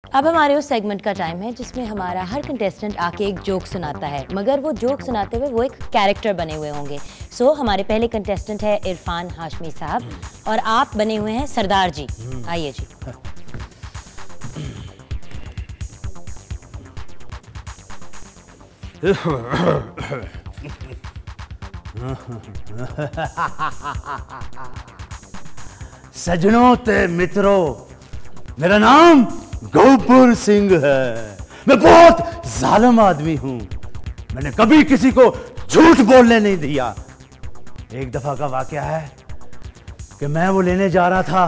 अब हमारे उस सेगमेंट का टाइम है जिसमें हमारा हर कंटेस्टेंट आके एक जोक सुनाता है, मगर वो जोक सुनाते हुए वो एक कैरेक्टर बने हुए होंगे। सो हमारे पहले कंटेस्टेंट है इरफान हाशमी साहब और आप बने हुए हैं सरदार जी। आइए जी। सजनों ते मित्रों, मेरा नाम गौपुर सिंह है। मैं बहुत जालिम आदमी हूं। मैंने कभी किसी को झूठ बोलने नहीं दिया। एक दफा का वाकया है कि मैं वो लेने जा रहा था,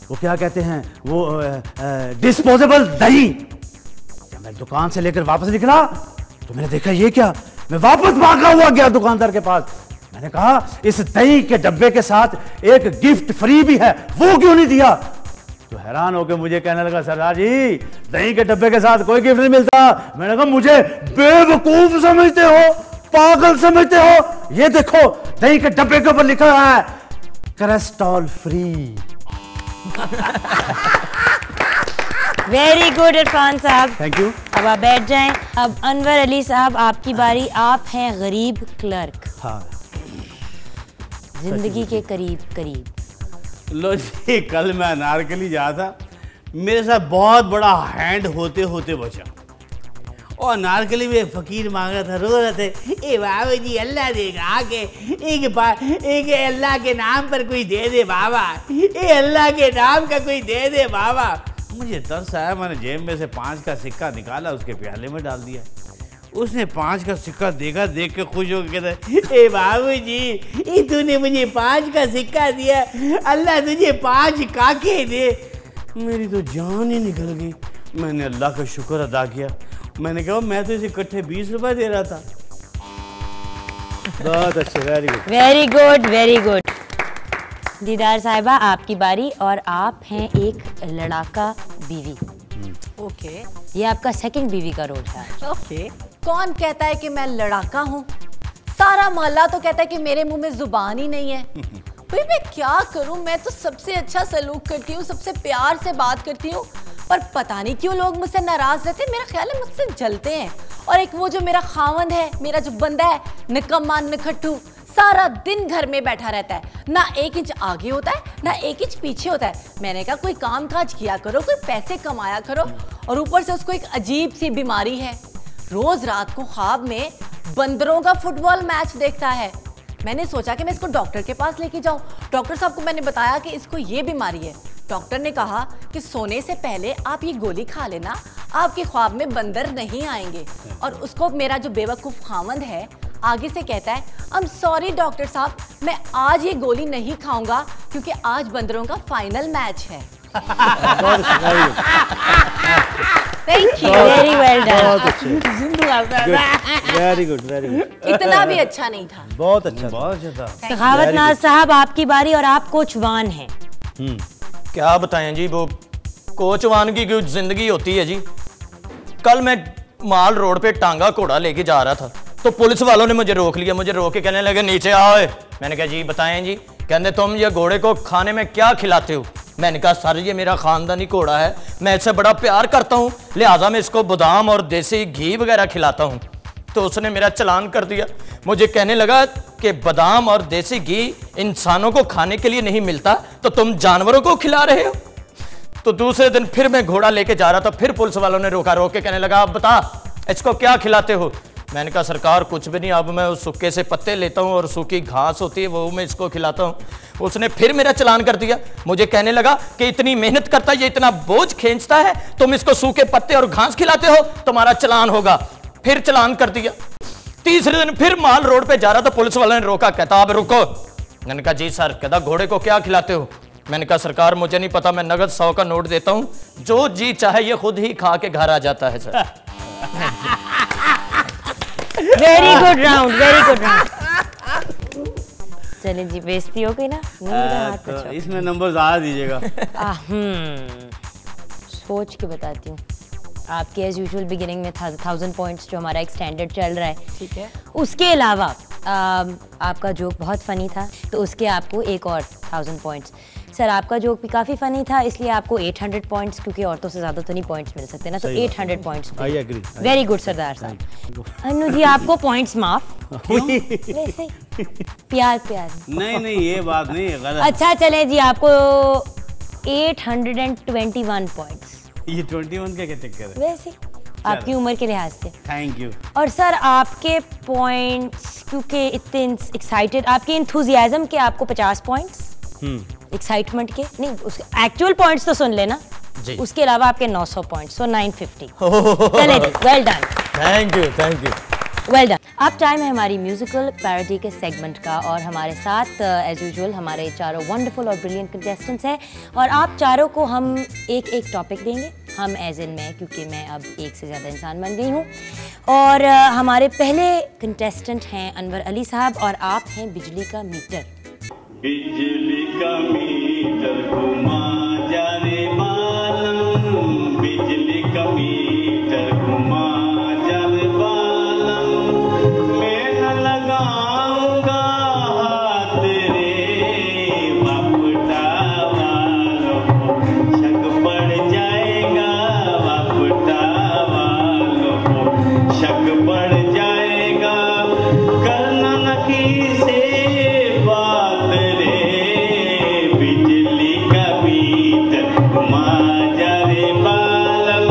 वो क्या कहते हैं, वो डिस्पोजेबल दही। जब मैं दुकान से लेकर वापस निकला तो मैंने देखा ये क्या, मैं वापस भागा हुआ गया दुकानदार के पास। मैंने कहा इस दही के डब्बे के साथ एक गिफ्ट फ्री भी है, वो क्यों नहीं दिया? तो हैरान होकर मुझे कहने लगा, सरदार जी दही के डब्बे के साथ कोई गिफ्ट नहीं मिलता। मैंने कहा मुझे बेवकूफ समझते हो, पागल समझते हो? ये देखो दही के डब्बे के ऊपर लिखा है cholesterol free. Very good Irfan साहब, थैंक यू। अब आप बैठ जाएं। अब अनवर अली साहब आपकी बारी। आप हैं गरीब क्लर्क। हाँ, जिंदगी के करीब करीब। लो जी, कल मैं अनारकली जा था, मेरे साथ बहुत बड़ा हैंड होते होते बचा। और अनारकली में फकीर मांग रहा था, रो रहे थे, ए बाबा जी अल्लाह देगा आके एक अल्लाह के नाम पर कोई दे दे बाबा, ए अल्लाह के नाम का कोई दे दे बाबा। मुझे तरस आया, मैंने जेब में से 5 का सिक्का निकाला, उसके प्याले में डाल दिया। उसने 5 का सिक्का देखा, देख के खुश होकर कहता, ए बाबू जी तूने मुझे 5 का सिक्का दिया, अल्लाह तुझे 5 काके दे। मेरी तो जान ही निकल गई। मैंने अल्लाह का शुक्र अदा किया। मैंने कहा मैं तो इसे इकट्ठे 20 रुपए दे रहा था। बहुत अच्छे, very good very good very good. दीदार साहिबा आपकी बारी और आप हैं एक लड़ाका बीवी। ओके ये आपका सेकंड बीवी का रोल है। ओके। कौन कहता है कि मैं लड़ाका हूँ? सारा मोहल्ला तो कहता है कि मेरे मुंह में जुबान ही नहीं है। भाई मैं क्या करूँ, मैं तो सबसे अच्छा सलूक करती हूँ, सबसे प्यार से बात करती हूँ, पर पता नहीं क्यों लोग मुझसे नाराज रहते हैं। मेरा ख्याल है मुझसे जलते हैं। और एक वो जो मेरा खावंद है, मेरा जो बंदा है, निकम्मा निखट्टू, सारा दिन घर में बैठा रहता है, ना 1 इंच आगे होता है ना 1 इंच पीछे होता है। मैंने कहा कोई काम काज किया करो, कोई पैसे कमाया करो। और ऊपर से उसको एक अजीब सी बीमारी है, रोज रात को ख्वाब में बंदरों का फुटबॉल मैच देखता है। मैंने सोचा कि मैं इसको डॉक्टर के पास लेके जाऊं। डॉक्टर साहब को मैंने बताया कि इसको ये बीमारी है। डॉक्टर ने कहा कि सोने से पहले आप ये गोली खा लेना, आपके ख्वाब में बंदर नहीं आएंगे। और उसको मेरा जो बेवकूफ खामंद है आगे से कहता है, आई एम सॉरी डॉक्टर साहब, मैं आज ये गोली नहीं खाऊंगा क्योंकि आज बंदरों का फाइनल मैच है। Thank you, very well done. Very good very good. इतना भी अच्छा नहीं था। बहुत अच्छा, बहुत ज्यादा। सखावत नाज साहब आपकी बारी और आप कोचवान हैं। क्या बताएं जी, वो कोचवान की कुछ जिंदगी होती है जी। कल मैं माल रोड पे टांगा घोड़ा लेके जा रहा था तो पुलिस वालों ने मुझे रोक लिया। मुझे रोक के कहने लगे नीचे आओ। मैंने कहा जी बताएं जी। कहते तुम ये घोड़े को खाने में क्या खिलाते हो? मैंने कहा सर ये मेरा खानदानी घोड़ा है, मैं इससे बड़ा प्यार करता हूँ, लिहाजा मैं इसको बादाम और देसी घी वगैरह खिलाता हूँ। तो उसने मेरा चालान कर दिया। मुझे कहने लगा कि बादाम और देसी घी इंसानों को खाने के लिए नहीं मिलता, तो तुम जानवरों को खिला रहे हो। तो दूसरे दिन फिर मैं घोड़ा लेके जा रहा था, फिर पुलिस वालों ने रोका। रोक के कहने लगा आप बता इसको क्या खिलाते हो? मैंने कहा सरकार कुछ भी नहीं, अब मैं उस सूखे से पत्ते लेता हूँ और सूखी घास होती है वो मैं इसको खिलाता हूँ। उसने फिर मेरा चालान कर दिया। मुझे कहने लगा कि इतनी मेहनत करता है, ये इतना बोझ खींचता है, तुम इसको सूखे पत्ते और घास खिलाते हो, तुम्हारा चालान होगा। फिर चालान कर दिया। तीसरे दिन फिर माल रोड पे जा रहा था, पुलिस वालों ने रोका। कहता अब रुको। मैंने कहा जी सर। कहता घोड़े को क्या खिलाते हो? मैंने कहा सरकार मुझे नहीं पता, मैं नगद 100 का नोट देता हूँ, जो जी चाहे ये खुद ही खा के घर आ जाता है sir. Very good round, very good round. चलिए जी, बेइज्जती हो गई ना? तो इसमें नंबर ज्यादा दीजिएगा। सोच के बताती हूँ। आपके एज यूजुअल बिगिनिंग में 1000 पॉइंट्स जो हमारा एक स्टैंडर्ड चल रहा है, ठीक है। उसके अलावा आपका जोक बहुत फनी था तो उसके आपको एक और 1000 पॉइंट्स। सर आपका जोक भी काफ़ी फ़नी था, इसलिए आपको 800 पॉइंट्स, क्योंकि औरतों से ज़्यादा तो नहीं पॉइंट्स मिल सकते ना, तो 800 points. I agree. Very good सरदार साहब। अनु जी आपको पॉइंट्स माफ। वैसे प्यार प्यार। नहीं ये बात नहीं है, गलत। अच्छा चले जी, आपको 821 पॉइंट्स। ये 21 का क्या चक्कर है? वैसे आपकी उम्र के लिहाज से। Thank you. और सर आपके पॉइंट्स, क्योंकि इतने एक्साइटेड, आपके इंथुजियाज्म के आपको 50 पॉइंट्स, एक्साइटमेंट के नहीं, उसके एक्चुअल पॉइंट्स तो सुन लेना जी। उसके अलावा आपके 900 पॉइंट्स, सो 950। चले जी, well done. Thank you well done. अब टाइम है हमारी म्यूजिकल पैरोडी के सेगमेंट का, और हमारे साथ एज यूजुअल हमारे चारों वंडरफुल और ब्रिलियंट कंटेस्टेंट्स हैं, और आप चारों को हम एक एक टॉपिक देंगे। हम एज इन मैं, क्योंकि मैं अब एक से ज़्यादा इंसान बन गई हूँ। और हमारे पहले कंटेस्टेंट हैं अनवर अली साहब, और आप हैं बिजली का मीटर। बिजली का मीटर घुमा जा रे बालम, बिजली का मीटर घुमा जा रे बालम, मैं न लगाऊंगा हाथ रे बापटा वालों को, शक पड़ जाएगा बापटा वालों को, शक पड़ जाएगा, करना न किसे बात रे, बिजली का मीटर घुमा जा रे बालम,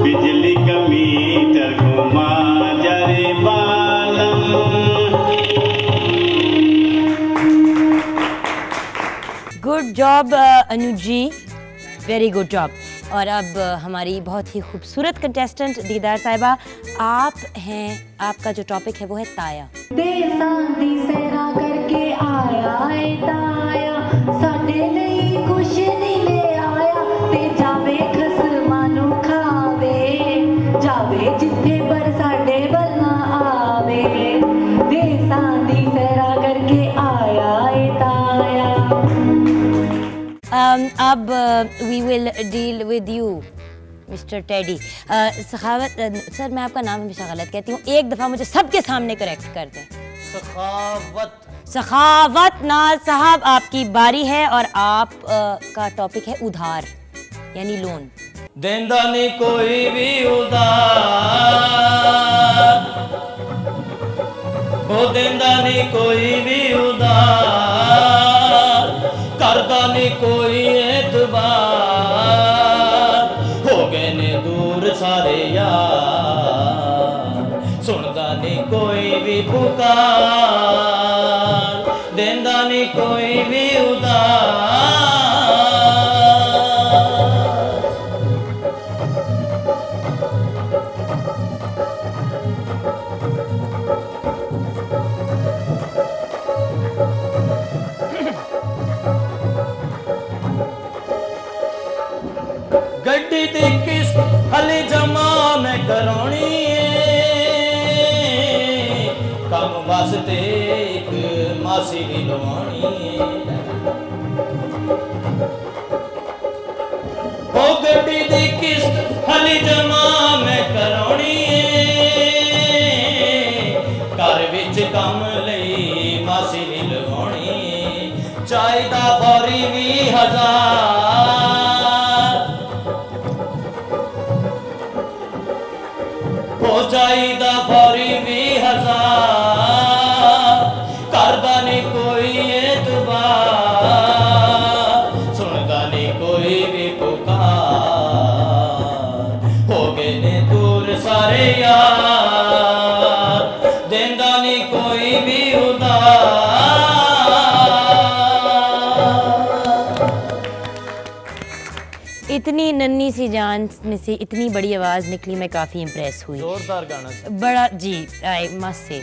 बिजली का मीटर घुमा जा रे बालम। Good job Anu ji, very good job. और अब हमारी बहुत ही खूबसूरत कंटेस्टेंट दीदार साहिबा, आप हैं, आपका जो टॉपिक है वो है ताया। देसां दी सैरा करके आया है ताया, साडे लई कुछ नहीं ले आया, ते जावे खसमां नूं खावे, जावे जिथे पर साडे वल ना आवे, देसां दी सैरा करके आया है ताया। अब we will deal with you mister Teddy. Sakhawat sir, मैं आपका नाम हमेशा गलत कहती हूँ, एक दफ़ा मुझे सबके सामने करेक्ट कर दें। सखावत नाज साहब, आपकी बारी है, और आप का टॉपिक है उधार यानी लोन। देंदा नहीं कोई भी उधार, हो देंदा नहीं कोई भी उधार, करदा नहीं कोई एतबार, हो गए ने दूर सारे यार, सुनदा नहीं कोई भी पुकार, देंदा नहीं कोई भी उधार। गड्डी दी किस्त हली जमा मैं करानी है, कम वास्ते एक मासी दी लवानी है, ओ गड्डी दी किस्त हली जमा मैं करानी है, घर विच कम लई मासी दी लवानी है, चाहिदा फौरी 20,000, हो चाहिदा फौरी 20,000, करदा नहीं कोई एतबार, सुनदा नहीं कोई भी पुकार, हो गए ने दूर सारे यार, देंदा नहीं कोई भी उधार। इतनी नन्ही सी जान में से इतनी बड़ी आवाज़ निकली, मैं काफ़ी इम्प्रेस हुई। जोरदार गाना बड़ा जी, आई मस्ट से।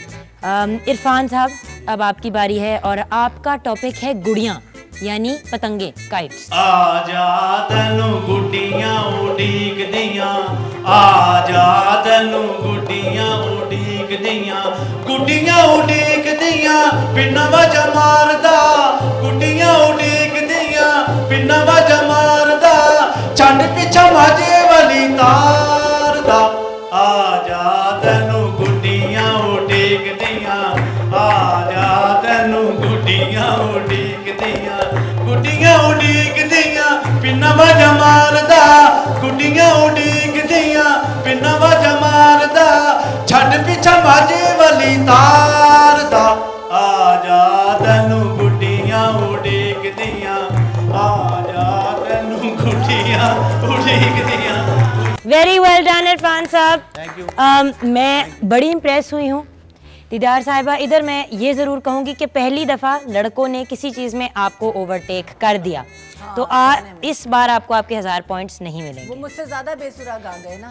इरफान साहब, अब आपकी बारी है, और आपका टॉपिक है गुड़ियाँ यानी पतंगे, काइट्स। आ जा तैनू गुड्डियां उडीक दियां, आ जा तैनू गुड्डियां उडीक दियां, गुड्डियां उडीक दियां, बिना वजह मारदा, गुड्डियां उडीक दियां, बिना वजह मारदा, छंड पिछा माजे वाली तार दा, आ जा तैनू गुड्डियां उडीक दियां, आ जा तैनू गुड्डियां उडीक दियां, गुड्डियां उडीक वाजा मारदा गुड्डियां उड़ीकदियां बिना वाजा मारदा छड़ पिछा माजे वाली तार दा आजा तैनू गुड्डियां उड़ीकदियां आजा तैनू गुड्डियां उड़ीकदियां। वेरी वेल डन इरफान साहब, थैंक यू। मैं बड़ी इम्प्रेस हुई हूँ दीदार साहिबा। इधर मैं ये ज़रूर कहूँगी कि पहली दफ़ा लड़कों ने किसी चीज़ में आपको ओवरटेक कर दिया, तो इस बार आपको आपके 1000 पॉइंट्स नहीं मिलेंगे। वो मुझसे ज्यादा बेसुरा गा गए ना।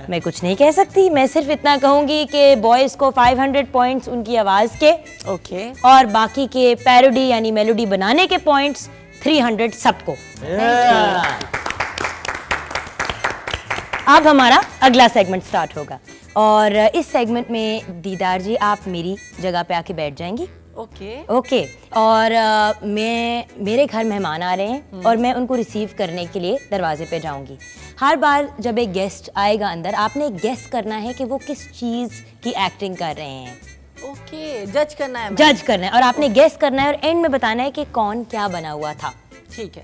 मैं कुछ नहीं कह सकती, मैं सिर्फ इतना कहूँगी कि बॉयज़ को 500 पॉइंट्स उनकी आवाज़ के, ओके, और बाकी के पैरोडी यानी मेलोडी बनाने के पॉइंट्स 300 सबको। अब हमारा अगला सेगमेंट स्टार्ट होगा और इस सेगमेंट में दीदार जी आप मेरी जगह पे आके बैठ जाएंगी। ओके। और मेरे घर मेहमान आ रहे हैं और मैं उनको रिसीव करने के लिए दरवाजे पे जाऊंगी। हर बार जब एक गेस्ट आएगा अंदर, आपने गेस करना है कि वो किस चीज़ की एक्टिंग कर रहे हैं। ओके, जज करना है। जज करना है और आपने गेस करना है और एंड में बताना है कि कौन क्या बना हुआ था। ठीक है,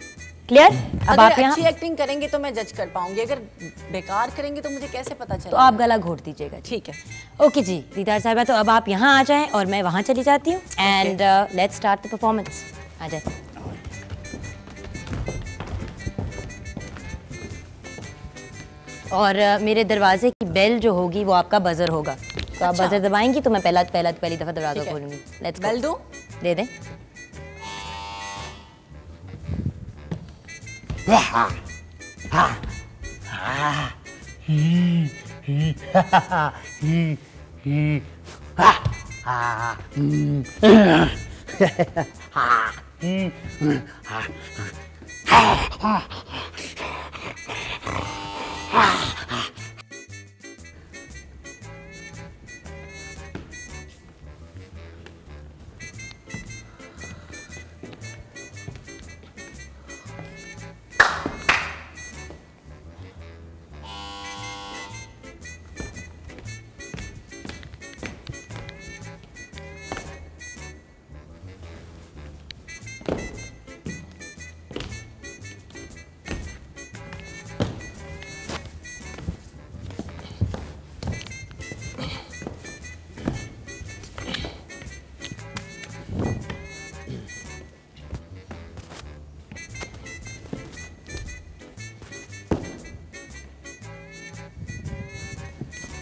क्लियर? अब आप अगर यहाँ अच्छी एक्टिंग करेंगे तो मैं जज कर पाऊंगी, अगर बेकार करेंगे तो मुझे कैसे पता चलेगा? तो आप गला घोट दीजिएगा। ठीक है। ओके जी दीदार साहिबा, तो अब आप यहाँ आ जाएं और मैं वहाँ चली जाती हूँ and let's start the performance. आ जाए। और मेरे दरवाजे की बेल जो होगी वो आपका बजर होगा, तो आप बजर दबाएंगी तो मैं पहली दफ़ा दरवाजा खोलूंगी। लेट्स बेल दूं? दे दें।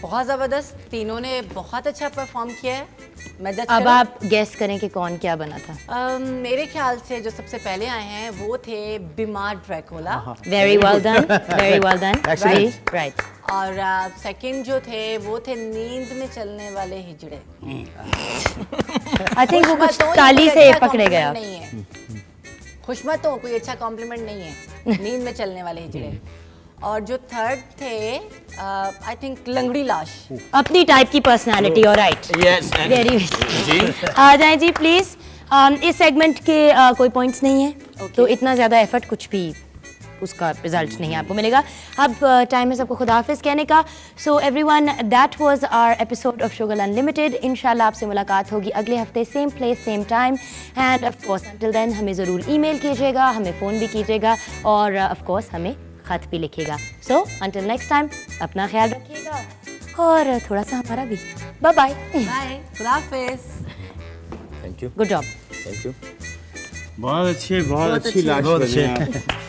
बहुत ज़बरदस्त, तीनों ने बहुत अच्छा परफॉर्म किया है। मैं जज अब करूं? आप गेस करें कि कौन क्या बना था। मेरे ख्याल से जो सबसे पहले आए हैं वो थे बीमार Dracula, very well done, very well done, right. और सेकंड जो थे वो थे नींद में चलने वाले हिजड़े। आई थिंक वो कुछ खुशमतों काली कोई से अच्छा पकड़े गया। compliment नहीं है। खुशमतों कोई अच्छा कॉम्प्लीमेंट नहीं है, नींद में चलने वाले हिजड़े। और जो थर्ड थे आई थिंक लंगड़ी लाश। अपनी टाइप की पर्सनालिटी। और राइट, यस वेरी जी। आ जाएं जी प्लीज। इस सेगमेंट के कोई पॉइंट्स नहीं है, तो इतना ज़्यादा एफर्ट कुछ भी उसका रिजल्ट नहीं आपको मिलेगा। अब टाइम है सबको खुदा हाफिज़ कहने का। So everyone, that was our episode of Sugar Unlimited. इंशाल्लाह आपसे मुलाकात होगी अगले हफ्ते, same place same time, and of course until then हमें ज़रूर ईमेल कीजिएगा, हमें फ़ोन भी कीजिएगा और ऑफ कोर्स हमें खत भी लिखिएगा। सो अंटिल नेक्स्ट टाइम, अपना ख्याल रखिएगा और थोड़ा सा हमारा भी। Bye bye. बाय, खुदा हाफिज़। Thank you, good job. Thank you. बहुत अच्छी लाश बनी आप।